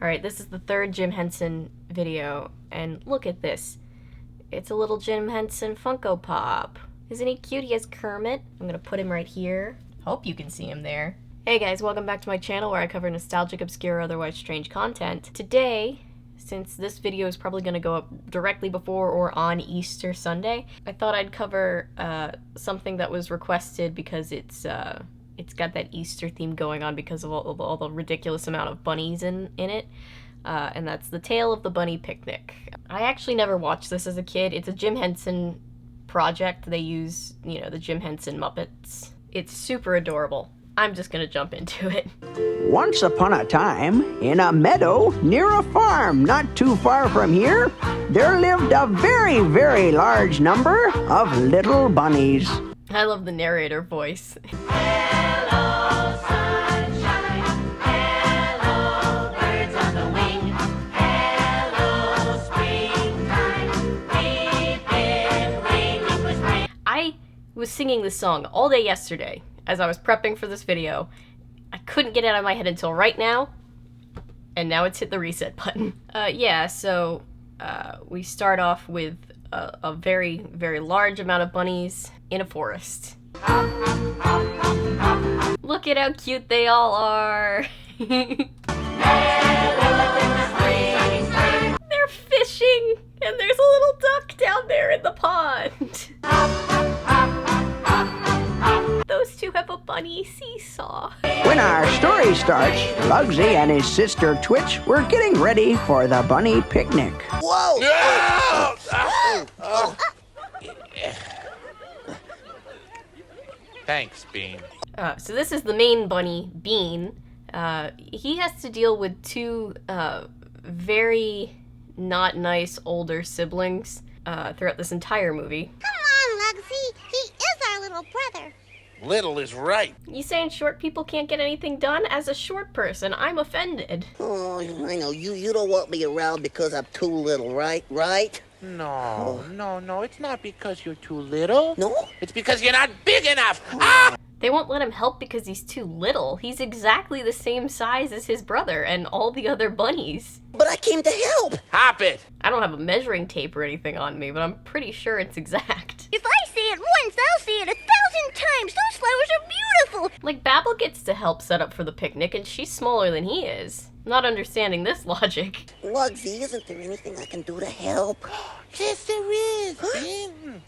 Alright, this is the third Jim Henson video, and look at this. It's a little Jim Henson Funko Pop. Isn't he cute? He has Kermit. I'm gonna put him right here. Hope you can see him there. Hey guys, welcome back to my channel where I cover nostalgic, obscure, otherwise strange content. Today, since this video is probably gonna go up directly before or on Easter Sunday, I thought I'd cover something that was requested because it's got that Easter theme going on because of all the ridiculous amount of bunnies in it. And that's The Tale of the Bunny Picnic. I actually never watched this as a kid. It's a Jim Henson project. They use, you know, the Jim Henson Muppets. It's super adorable. I'm just gonna jump into it. Once upon a time, in a meadow near a farm not too far from here, there lived a very, very large number of little bunnies. I love the narrator voice. I was singing this song all day yesterday as I was prepping for this video. I couldn't get it out of my head until right now, and now it's hit the reset button. So we start off with a very, very large amount of bunnies in a forest. Look at how cute they all are. They're fishing, and there's a little duck down there in the pond. Those two have a bunny seesaw. When our story starts, Lugsy and his sister Twitch were getting ready for the bunny picnic. Whoa! Thanks, Bean. So this is the main bunny, Bean. He has to deal with two very not nice older siblings throughout this entire movie. Come on, Lugsy. He is our little brother. Little is right. You saying short people can't get anything done? As a short person, I'm offended. Oh, I know. You don't want me around because I'm too little, right? Right? No, it's not because you're too little. No? It's because you're not big enough. Ah! They won't let him help because he's too little. He's exactly the same size as his brother and all the other bunnies. But I came to help. Hop it. I don't have a measuring tape or anything on me, but I'm pretty sure it's exact. If I say it once, I'll say it 1,000 times. Those flowers are beautiful. Like, Babel gets to help set up for the picnic, and she's smaller than he is. Not understanding this logic. Lugsy, isn't there anything I can do to help? Yes, there is, Bean.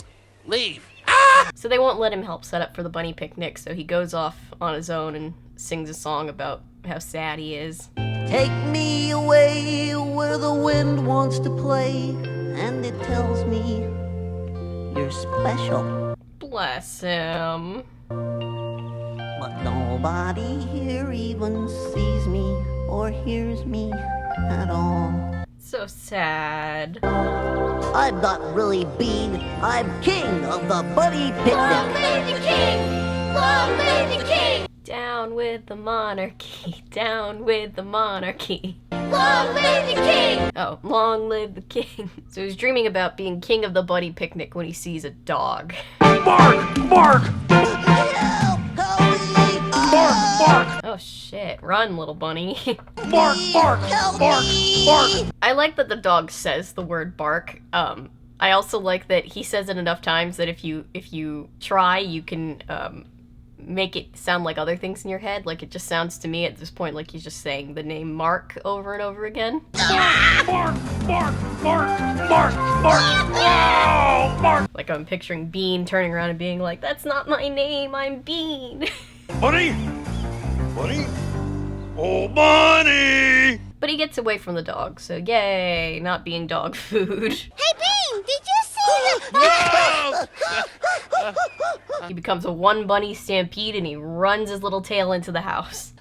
Leave. So they won't let him help set up for the bunny picnic, so he goes off on his own and sings a song about how sad he is. Take me away where the wind wants to play, and it tells me you're special. Bless him. But nobody here even sees me or hears me at all. So sad. I'm not really Bean. I'm king of the bunny picnic. Long live the king! Long live the king! Down with the monarchy, down with the monarchy. Long live the king! Oh, long live the king. So he's dreaming about being king of the bunny picnic when he sees a dog. Bark! Bark! Help! Help me! Bark! Bark! Oh shit, run little bunny. Bark! Bark! Help Bark! me! Bark! I like that the dog says the word bark. I also like that he says it enough times that if you try, you can make it sound like other things in your head. Like, it just sounds to me at this point like he's just saying the name Mark over and over again. Bark! Bark! Bark! Bark! Bark! Whoa! Bark! Like, I'm picturing Bean turning around and being like, "That's not my name, I'm Bean." Bunny! Bunny! Oh, Bunny! But he gets away from the dog, so yay, not being dog food. Hey, Bean, did you see the... No! He becomes a one bunny stampede and he runs his little tail into the house.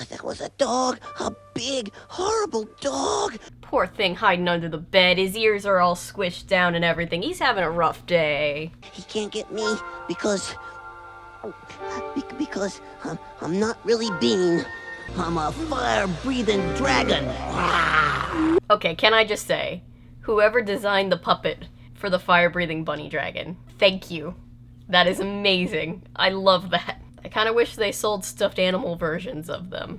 That was a dog. A big, horrible dog. Poor thing hiding under the bed. His ears are all squished down and everything. He's having a rough day. He can't get me because I'm not really Bean. I'm a fire-breathing dragon. Okay, can I just say, whoever designed the puppet for the fire-breathing bunny dragon, thank you. That is amazing. I love that. I kind of wish they sold stuffed animal versions of them.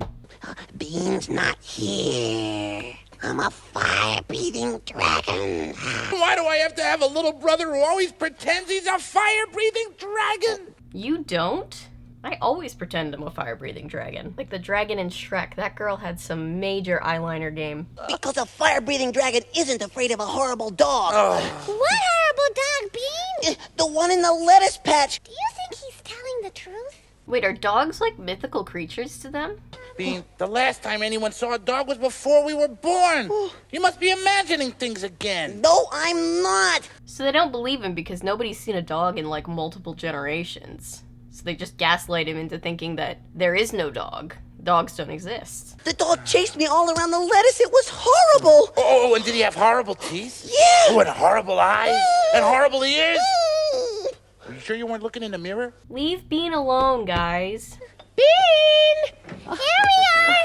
Bean's not here. I'm a fire-breathing dragon. Why do I have to have a little brother who always pretends he's a fire-breathing dragon? You don't? I always pretend I'm a fire-breathing dragon. Like the dragon in Shrek, that girl had some major eyeliner game. Because a fire-breathing dragon isn't afraid of a horrible dog. What horrible dog, Bean? The one in the lettuce patch. Do you think he's telling the truth? Wait, are dogs like mythical creatures to them? Bean, the last time anyone saw a dog was before we were born. You must be imagining things again. No, I'm not. So they don't believe him because nobody's seen a dog in like multiple generations. So they just gaslight him into thinking that there is no dog. Dogs don't exist. The dog chased me all around the lettuce. It was horrible. Oh, and did he have horrible teeth? Yeah. Oh, and horrible eyes? And horrible ears? Are you sure you weren't looking in the mirror? Leave Bean alone, guys. Bean! Here we are!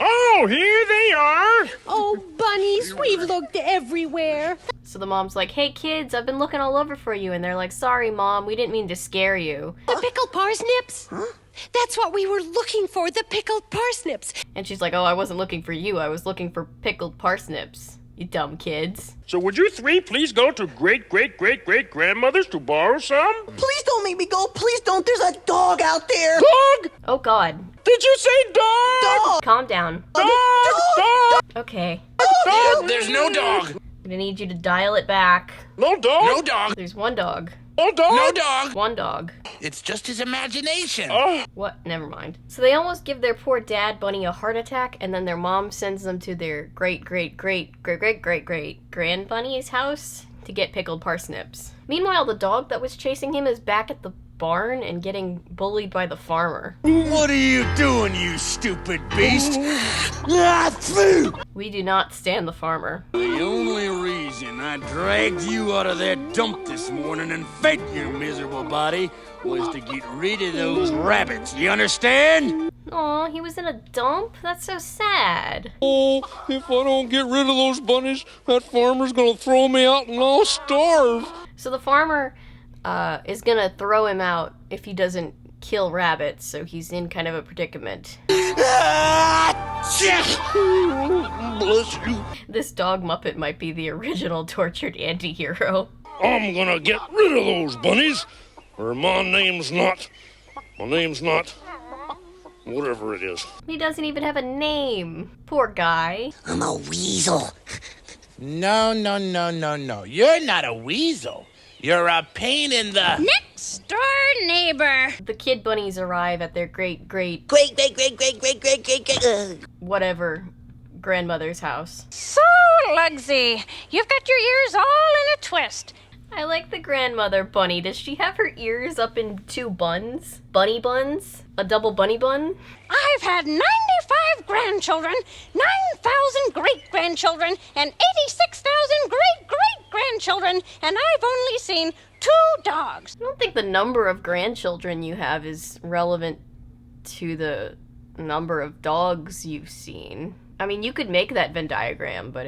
Oh, here they are! Oh, bunnies, we've looked everywhere. So the mom's like, hey kids, I've been looking all over for you. And they're like, sorry mom, we didn't mean to scare you. The pickled parsnips? Huh? That's what we were looking for, the pickled parsnips. And she's like, oh, I wasn't looking for you, I was looking for pickled parsnips. You dumb kids. So would you three please go to great-great-great-great-grandmother's to borrow some? Please don't make me go. Please don't. There's a dog out there. Dog? Oh god. Did you say dog? Dog. Calm down. Dog! Okay. Dog! There's no dog. I'm gonna need you to dial it back. No dog? No dog. There's one dog. No dog? No dog. One dog. It's just his imagination. What? Never mind. So they almost give their poor dad Bunny a heart attack, and then their mom sends them to their great-great-great-great-great-great-great-grand bunny's house to get pickled parsnips. Meanwhile, the dog that was chasing him is back at the barn and getting bullied by the farmer. What are you doing, you stupid beast? We do not stand the farmer. The only reason I dragged you out of that dump this morning and fed your miserable body was to get rid of those rabbits. You understand? Aw, he was in a dump? That's so sad. Oh, if I don't get rid of those bunnies, that farmer's gonna throw me out and I'll starve. So the farmer is gonna throw him out if he doesn't kill rabbits, so he's in kind of a predicament. Bless you. This dog Muppet might be the original tortured anti-hero. I'm gonna get rid of those bunnies, or my name's not, whatever it is. He doesn't even have a name. Poor guy. I'm a weasel. No. You're not a weasel. You're a pain in the... Next door neighbor. The kid bunnies arrive at their great whatever grandmother's house. So, Lugsy, you've got your ears all in a twist. I like the grandmother bunny. Does she have her ears up in two buns? Bunny buns? A double bunny bun? I've had 95 grandchildren, 9,000 great-grandchildren, and 86,000 great-great-grandchildren, and I've only seen 2 dogs. I don't think the number of grandchildren you have is relevant to the number of dogs you've seen. I mean, you could make that Venn diagram, but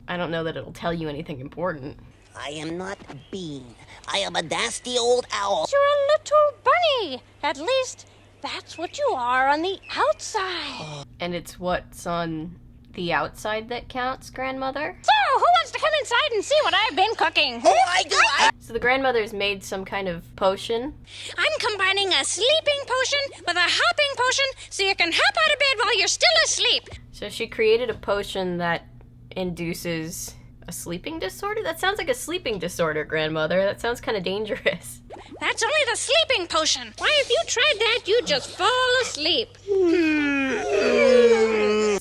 I don't know that it'll tell you anything important. I am not Bean. I am a nasty old owl. You're a little bunny. At least, that's what you are on the outside. And it's what's on the outside that counts, grandmother? So, who wants to come inside and see what I've been cooking? Oh, I do. So the grandmother's made some kind of potion. I'm combining a sleeping potion with a hopping potion so you can hop out of bed while you're still asleep. So she created a potion that induces a sleeping disorder? That sounds like a sleeping disorder, grandmother. That sounds kind of dangerous. That's only the sleeping potion. Why, if you tried that, you'd just fall asleep.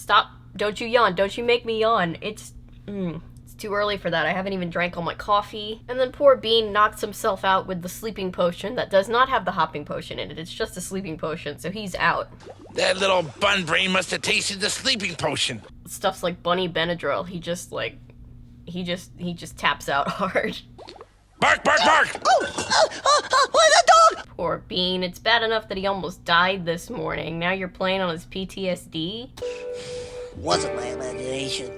Stop. Don't you yawn. Don't you make me yawn. It's too early for that. I haven't even drank all my coffee. And then poor Bean knocks himself out with the sleeping potion that does not have the hopping potion in it. It's just a sleeping potion, so he's out. That little bun brain must have tasted the sleeping potion. Stuff's like Bunny Benadryl. He just taps out hard. Bark, bark, bark! The dog! Poor Bean. It's bad enough that he almost died this morning. Now you're playing on his PTSD? Wasn't my imagination.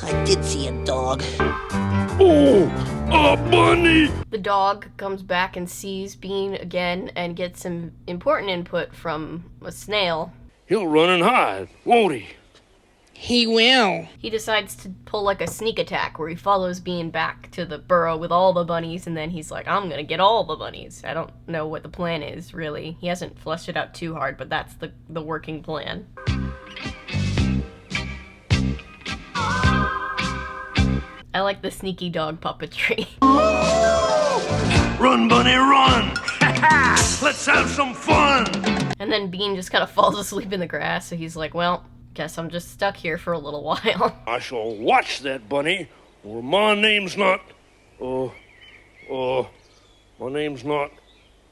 I did see a dog. Oh, A bunny! The dog comes back and sees Bean again and gets some important input from a snail. He'll run and hide, won't he? He will. He decides to pull like a sneak attack where he follows Bean back to the burrow with all the bunnies, and then he's like, I'm gonna get all the bunnies. I don't know what the plan is, really. He hasn't fleshed it out too hard, but that's the working plan. I like the sneaky dog puppetry. Run, bunny, run! Let's have some fun! And then Bean just kind of falls asleep in the grass, so he's like, well, guess I'm just stuck here for a little while. I shall watch that bunny, or my name's not, my name's not,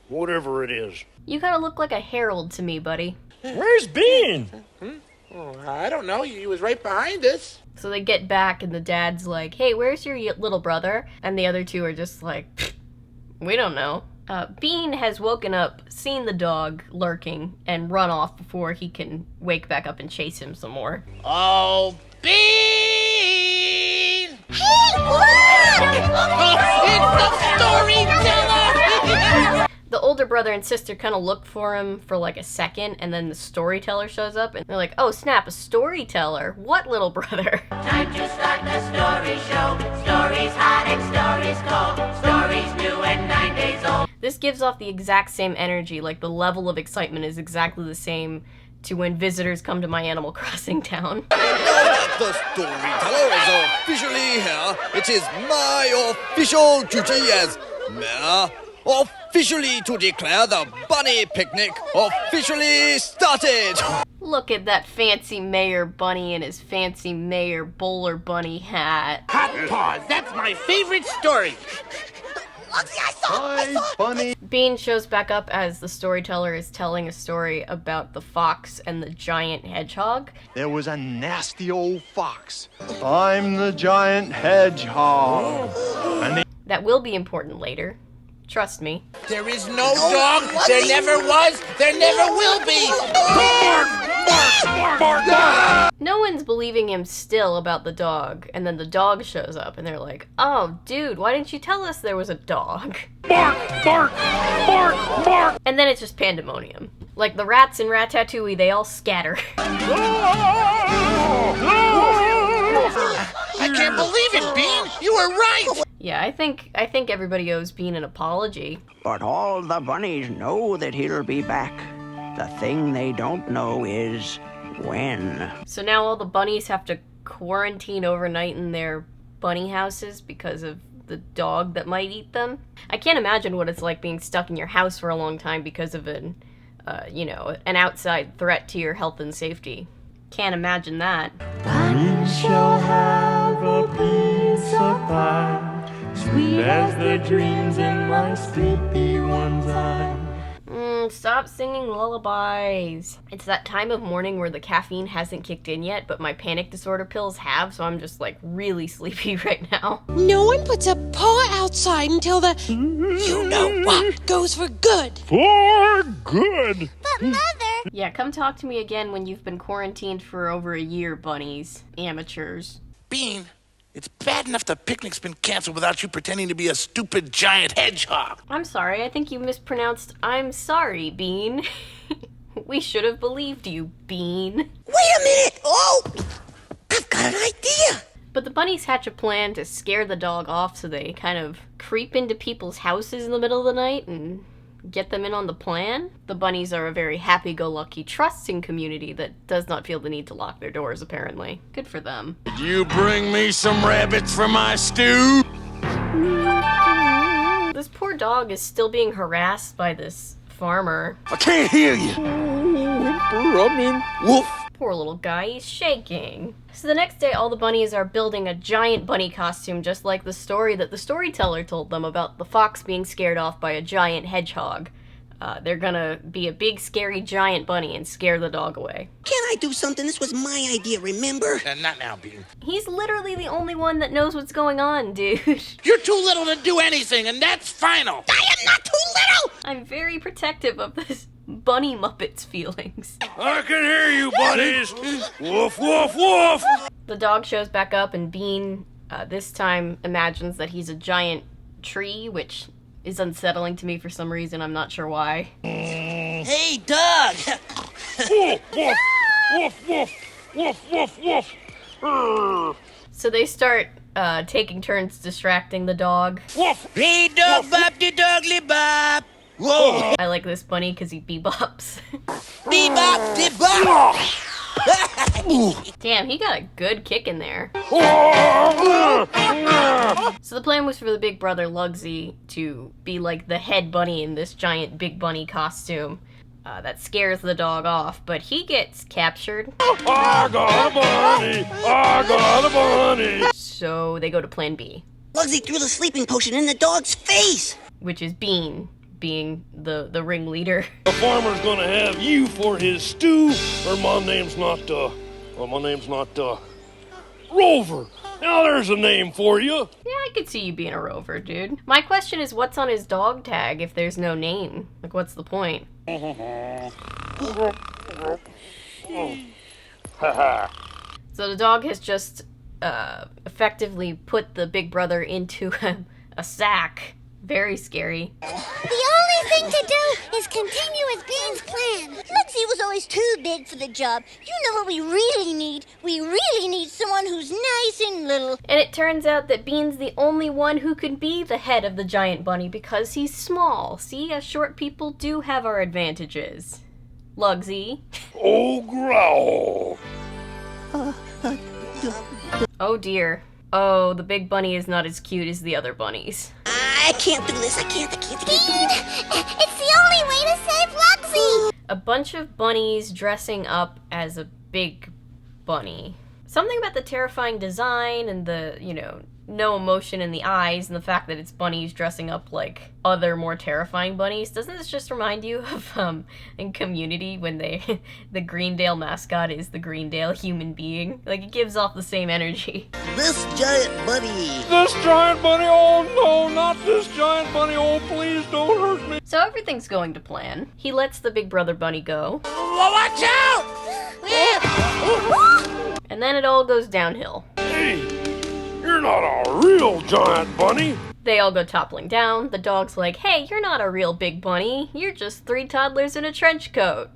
whatever it is. You kind of look like a herald to me, buddy. Where's Bean? Oh, I don't know. He was right behind us. So they get back, and the dad's like, hey, where's your little brother? And the other two are just like, we don't know. Bean has woken up, seen the dog lurking, and run off before he can wake back up and chase him some more. Oh, Bean! Hey, look! It's the storyteller! The older brother and sister kind of look for him for like a second, and then the storyteller shows up, and they're like, oh snap, a storyteller? What little brother? Time to start the story show. Stories hot and stories cold. Stories new and 9 days old. This gives off the exact same energy, like the level of excitement is exactly the same to when visitors come to my Animal Crossing town. The storyteller is officially here. It is my official duty as mayor officially to declare the bunny picnic officially started. Look at that fancy mayor bunny in his fancy mayor bowler bunny hat. Hot paws, that's my favorite story. I saw bunny. Bean shows back up as the storyteller is telling a story about the fox and the giant hedgehog. There was a nasty old fox. I'm the giant hedgehog. And that will be important later. Trust me. There is no dog. There never was. There never will be. Bark! Bark! Bark! Bark! No one's believing him still about the dog, and then the dog shows up, and they're like, oh, dude, why didn't you tell us there was a dog? Bark! Bark! Bark! Bark! And then it's just pandemonium. Like the rats in Ratatouille, they all scatter. I can't believe it, Bean. You were right. Yeah, I think everybody owes Bean an apology. But all the bunnies know that he'll be back. The thing they don't know is when. So now all the bunnies have to quarantine overnight in their bunny houses because of the dog that might eat them. I can't imagine what it's like being stuck in your house for a long time because of an outside threat to your health and safety. Can't imagine that. I shall have a piece of pie, sweet as the dreams in my sleepy one's eye. Stop singing lullabies. It's that time of morning where the caffeine hasn't kicked in yet, but my panic disorder pills have, so I'm just like really sleepy right now. No one puts a paw outside until the you-know-what goes for good. For good! But Mother... Yeah, come talk to me again when you've been quarantined for over a year, bunnies. Amateurs. Bean, it's bad enough the picnic's been canceled without you pretending to be a stupid giant hedgehog. I'm sorry, I think you mispronounced I'm sorry, Bean. We should have believed you, Bean. Wait a minute! Oh! I've got an idea! But the bunnies hatch a plan to scare the dog off, so they kind of creep into people's houses in the middle of the night and get them in on the plan. The bunnies are a very happy-go-lucky, trusting community that does not feel the need to lock their doors, apparently. Good for them. Did you bring me some rabbits for my stew? This poor dog is still being harassed by this farmer. I can't hear you. Woof. Poor little guy, he's shaking. So the next day, all the bunnies are building a giant bunny costume, just like the story that the storyteller told them about the fox being scared off by a giant hedgehog. They're gonna be a big, scary, giant bunny and scare the dog away. Can't I do something? This was my idea, remember? Not now, Bean. He's literally the only one that knows what's going on, dude. You're too little to do anything, and that's final. I am not too little! I'm very protective of this bunny Muppets feelings. I can hear you, bunnies. Woof, woof, woof. The dog shows back up, and Bean This time imagines that he's a giant tree, which is unsettling to me for some reason. I'm not sure why. Hey, dog! Woof, woof, woof, woof, woof, woof, woof. So they start taking turns distracting the dog. Woof. Hey, dog, bop the dogly bop! Whoa! I like this bunny because he bebops. Bebop the bop! Damn, he got a good kick in there. So the plan was for the big brother Lugsy to be like the head bunny in this giant big bunny costume. That scares the dog off, but he gets captured. I got a bunny! I got a bunny! So they go to plan B. Lugsy threw the sleeping potion in the dog's face! Which is Bean, being the ringleader. The farmer's gonna have you for his stew, or my name's not, Rover. Now there's a name for you. Yeah, I could see you being a Rover, dude. My question is, what's on his dog tag if there's no name? Like, what's the point? So the dog has just effectively put the big brother into a sack. Very scary. The only thing to do is continue with Bean's plan. Lugsy was always too big for the job. You know what we really need? We really need someone who's nice and little. And it turns out that Bean's the only one who can be the head of the giant bunny because he's small. See, us short people do have our advantages. Lugsy. Oh, growl. Oh dear. Oh, the big bunny is not as cute as the other bunnies. I can't do this. I can't. Bean! It's the only way to save Lugsy! A bunch of bunnies dressing up as a big bunny. Something about the terrifying design and the, no emotion in the eyes and the fact that it's bunnies dressing up like other more terrifying bunnies. Doesn't this just remind you of in Community when the Greendale mascot is the Greendale human being? Like, it gives off the same energy. This giant bunny! This giant bunny! Oh no, not this giant bunny! Oh, please don't hurt me! So everything's going to plan. He lets the big brother bunny go. Watch out! And then it all goes downhill. Hey, you're not a real giant bunny. They all go toppling down. The dog's like, hey, you're not a real big bunny. You're just 3 toddlers in a trench coat.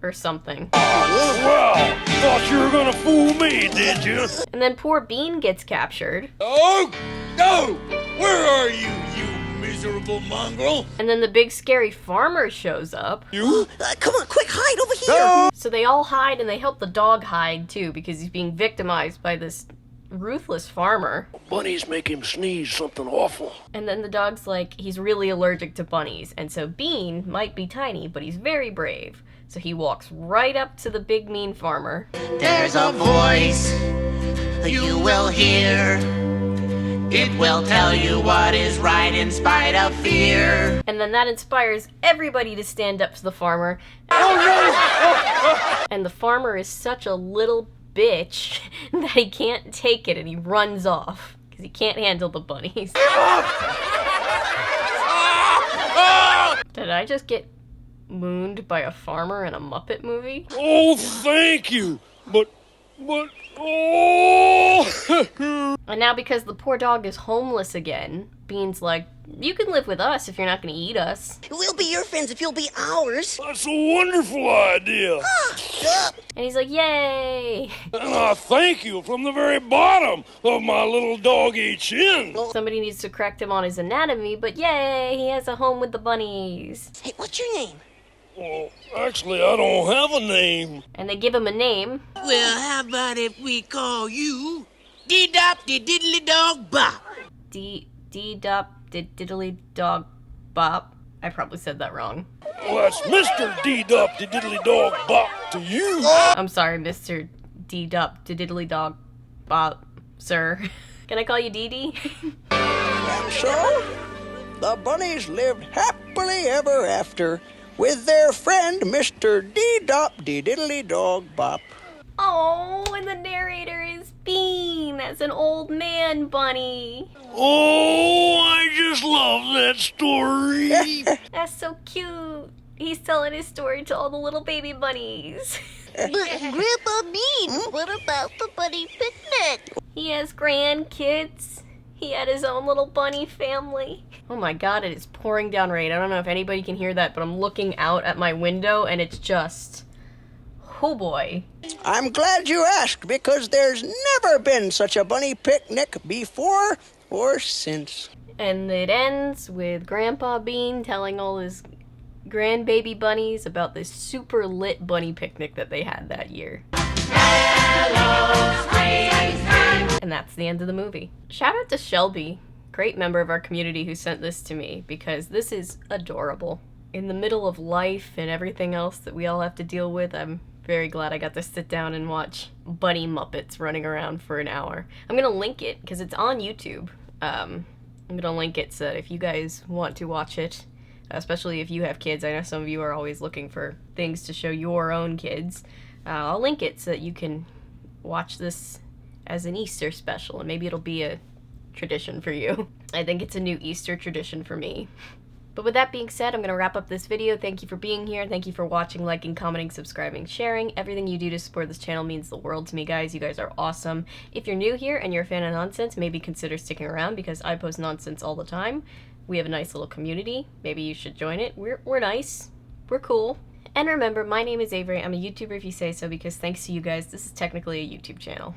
Or something. Well, thought you were gonna fool me, did you? And then poor Bean gets captured. Oh, no! Where are you, you miserable mongrel? And then the big scary farmer shows up. You? Come on, quick, hide over here! No. So they all hide and they help the dog hide too because he's being victimized by this ruthless farmer. Bunnies make him sneeze something awful. And then the dog's like, he's really allergic to bunnies. And so Bean might be tiny, but he's very brave. So he walks right up to the big mean farmer. There's a voice you will hear. It will tell you what is right in spite of fear. And then that inspires everybody to stand up to the farmer. And the farmer is such a little bitch that he can't take it and he runs off because he can't handle the bunnies. Did I just get mooned by a farmer in a Muppet movie? Oh, thank you. But, oh! And now because the poor dog is homeless again, Bean's like, you can live with us if you're not gonna eat us. We'll be your friends if you'll be ours. That's a wonderful idea. And he's like, yay! And I thank you from the very bottom of my little doggy chin. Somebody needs to correct him on his anatomy, but yay, he has a home with the bunnies. Hey, what's your name? Well, actually, I don't have a name. And they give him a name. Well, how about if we call you D-Dop-De-Diddly-Dog-Bop? D-Dop-De-Diddly-Dog Bop. I probably said that wrong. Well, that's Mr. D-Dop-De-Diddly-Dog-Bop to you. I'm sorry, Mr. D-Dop-De-Diddly-Dog Bop, sir. Can I call you Dee-Dee? And so, the bunnies lived happily ever after with their friend Mr. D-Dop-De-Diddly-Dog-Bop. Oh, and the narrator is Bean. That's an old man bunny. Oh, I just love that story. That's so cute. He's telling his story to all the little baby bunnies. But Grandpa Bean, what about the bunny picnic? He has grandkids. He had his own little bunny family. Oh my god, it is pouring down rain. I don't know if anybody can hear that, but I'm looking out at my window and it's just... oh boy. I'm glad you asked, because there's never been such a bunny picnic before or since. And it ends with Grandpa Bean telling all his grandbaby bunnies about this super lit bunny picnic that they had that year. And that's the end of the movie. Shout out to Shelby, great member of our community, who sent this to me, because this is adorable. In the middle of life and everything else that we all have to deal with, I'm very glad I got to sit down and watch bunny Muppets running around for an hour. I'm gonna link it because it's on YouTube. I'm gonna link it so that if you guys want to watch it, especially if you have kids, I know some of you are always looking for things to show your own kids. I'll link it so that you can watch this as an Easter special, and maybe it'll be a tradition for you. I think it's a new Easter tradition for me. But with that being said, I'm going to wrap up this video. Thank you for being here. Thank you for watching, liking, commenting, subscribing, sharing. Everything you do to support this channel means the world to me, guys. You guys are awesome. If you're new here and you're a fan of nonsense, maybe consider sticking around, because I post nonsense all the time. We have a nice little community. Maybe you should join it. We're nice. We're cool. And remember, my name is Avery. I'm a YouTuber if you say so, because thanks to you guys, this is technically a YouTube channel.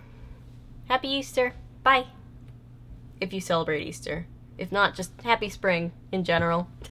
Happy Easter. Bye. If you celebrate Easter. If not, just happy spring in general.